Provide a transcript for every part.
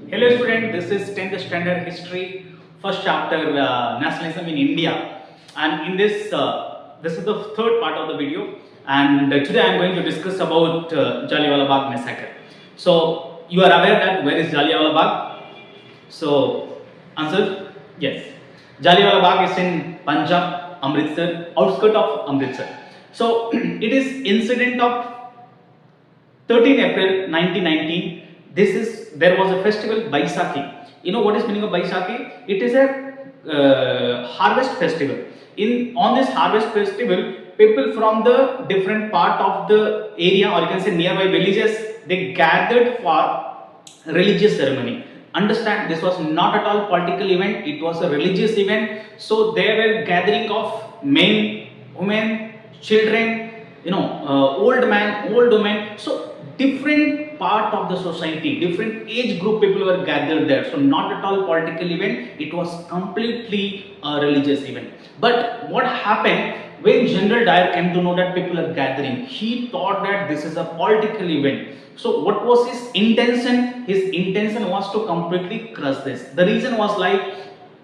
Hello student, this is 10th standard history, first chapter Nationalism in India, and in this is the third part of the video, and today I am going to discuss about Jallianwala Bagh massacre. So you are aware that where is Jallianwala Bagh? So answer yes. Jallianwala Bagh is in Punjab, Amritsar, outskirt of Amritsar. So it is incident of 13 April 1919. There was a festival Baisakhi. You know what is meaning of Baisakhi? It is a harvest festival. On this harvest festival, people from the different part of the area, or you can say nearby villages, they gathered for religious ceremony. Understand, this was not at all political event, it was a religious event. So there were gathering of men, women, children, old man, old woman. So different part of the society, different age group people were gathered there. So not at all political event, it was completely a religious event. But what happened when General Dyer came to know that people are gathering, he thought that this is a political event. So what was his intention? His intention was to completely crush this. The reason was like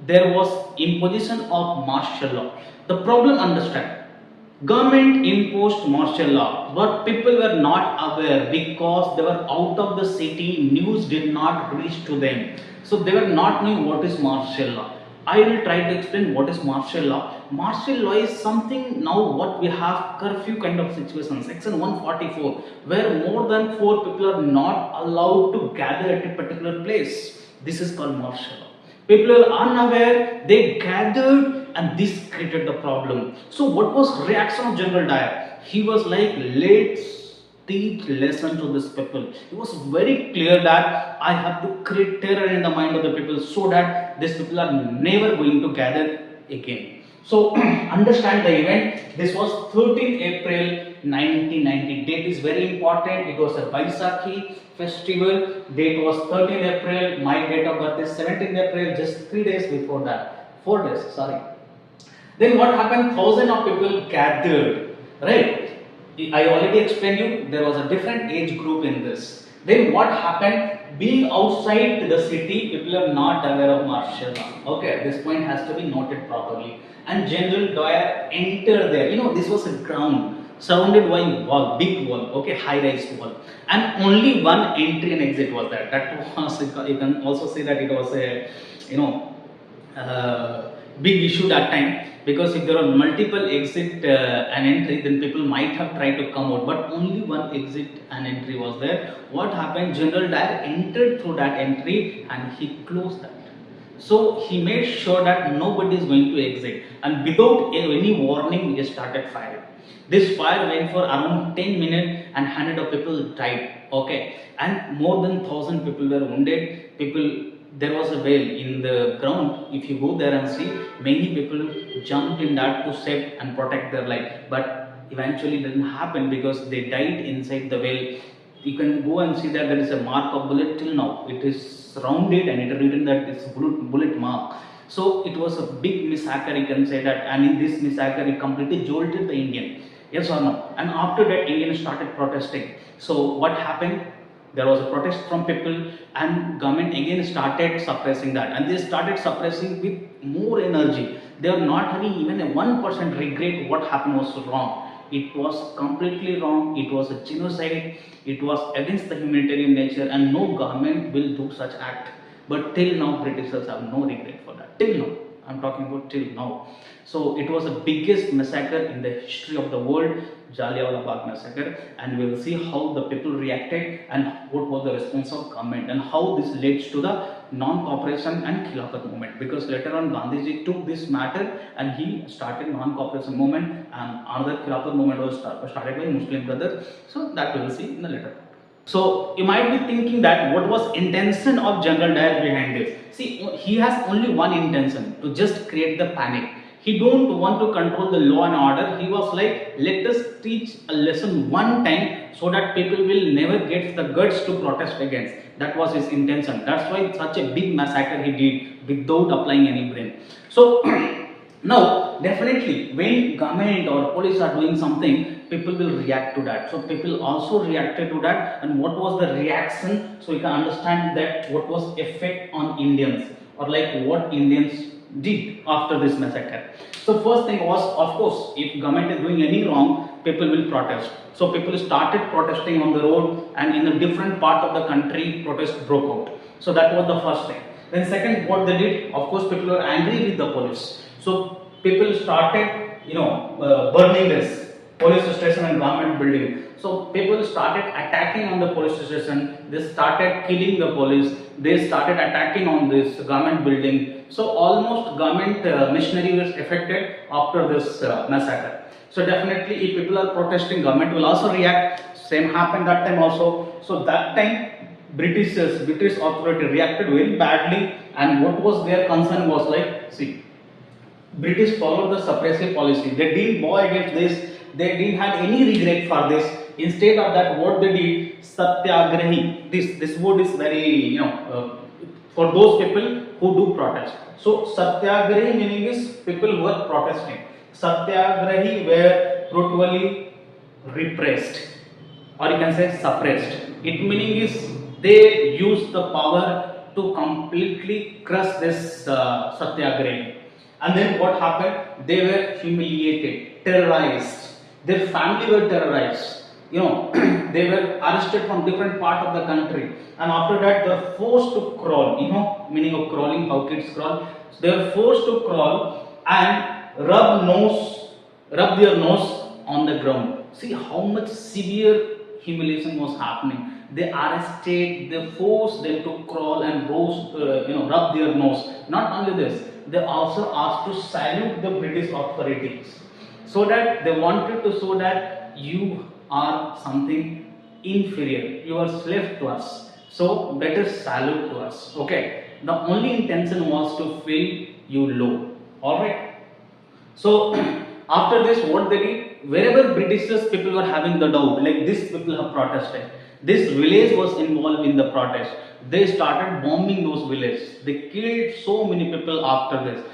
there was imposition of martial law. The problem, understand, government imposed martial law, but people were not aware because they were out of the city, news did not reach to them. So they were not knowing what is martial law. I will try to explain what is martial law. Martial law is something now what we have curfew kind of situation, section 144, where more than 4 people are not allowed to gather at a particular place. This is called martial law. People were unaware, they gathered, and this created the problem. So what was reaction of General Dyer? He was like, let's teach lesson to this people. He was very clear that I have to create terror in the mind of the people so that these people are never going to gather again. So understand the event. This was 13 April 1990. Date is very important. It was a Baisakhi festival. Date was 13 April. My date of birth is 17 April. Just 3 days before that. 4 days. Sorry. Then what happened? Thousands of people gathered. Right. I already explained you. There was a different age group in this. Then what happened? Being outside the city, people are not aware of martial law. Okay, this point has to be noted properly. And General Dyer entered there. This was a ground surrounded by wall, big wall, okay, high-rise wall, and only one entry and exit was there. That was, you can also say that it was a, big issue that time, because if there are multiple exit and entry, then people might have tried to come out, but only one exit and entry was there. What happened? General Dyer entered through that entry and he closed that. So he made sure that nobody is going to exit, and without any warning, he started firing. This fire went for around 10 minutes and hundreds of people died. Okay, and more than 1,000 people were wounded. There was a well in the ground. If you go there and see, many people jumped in that to save and protect their life, but eventually it didn't happen because they died inside the well. You can go and see that there is a mark of bullet till now. It is rounded and it is written that it's bullet mark. So it was a big massacre, you can say that, and in this massacre it completely jolted the Indian. Yes or no? And after that, Indians started protesting. So what happened? There was a protest from people, and government again started suppressing that, and they started suppressing with more energy. They are not having even a 1% regret what happened was wrong. It was completely wrong. It was a genocide. It was against the humanitarian nature, and no government will do such act. But till now, Britishers have no regret for that. Till now. I'm talking about till now. So it was the biggest massacre in the history of the world, Jallianwala Bagh massacre, and we will see how the people reacted and what was the response of government and how this leads to the non-cooperation and Khilafat movement. Because later on, Gandhiji took this matter and he started non-cooperation movement, and another Khilafat movement was started by Muslim brothers. So that we will see in the later. So you might be thinking that what was intention of General Dyer behind this? See, he has only one intention, to just create the panic. He don't want to control the law and order. He was like, let us teach a lesson one time so that people will never get the guts to protest against. That was his intention. That's why such a big massacre he did without applying any brain. So now definitely when government or police are doing something, people will react to that. So people also reacted to that, and what was the reaction? So you can understand that what was effect on Indians, or like what Indians did after this massacre. So first thing was, of course, if government is doing any wrong, people will protest. So people started protesting on the road, and in a different part of the country, protest broke out. So that was the first thing. Then second, what they did, of course, people were angry with the police. So people started, burning this police station and government building. So people started attacking on the police station. They started killing the police. They started attacking on this government building. So almost government machinery was affected after this massacre. So definitely, if people are protesting, government will also react. Same happened that time also. So that time, British authority reacted very badly, and what was their concern was like, see, British followed the suppressive policy. They didn't go against this. They didn't have any regret for this. Instead of that, what they did, satyagrahi. This word is very for those people who do protest. So satyagrahi meaning is people who are protesting. Satyagrahi were brutally repressed, or you can say suppressed. It meaning is they used the power to completely crush this satyagrahi. And then what happened? They were humiliated, terrorized. Their family were terrorized. They were arrested from different part of the country. And after that, they were forced to crawl. Meaning of crawling, how kids crawl. So they were forced to crawl and rub their nose on the ground. See how much severe humiliation was happening. They arrested, they forced them to crawl and rub their nose. Not only this, they also asked to salute the British authorities, so that they wanted to show that you are something inferior, you are slave to us, so better salute to us. Okay, the only intention was to feel you low. All right. So after this, what they did, wherever Britishers people were having the doubt, like these people have protested, this village was involved in the protest. They started bombing those villages. They killed so many people after this.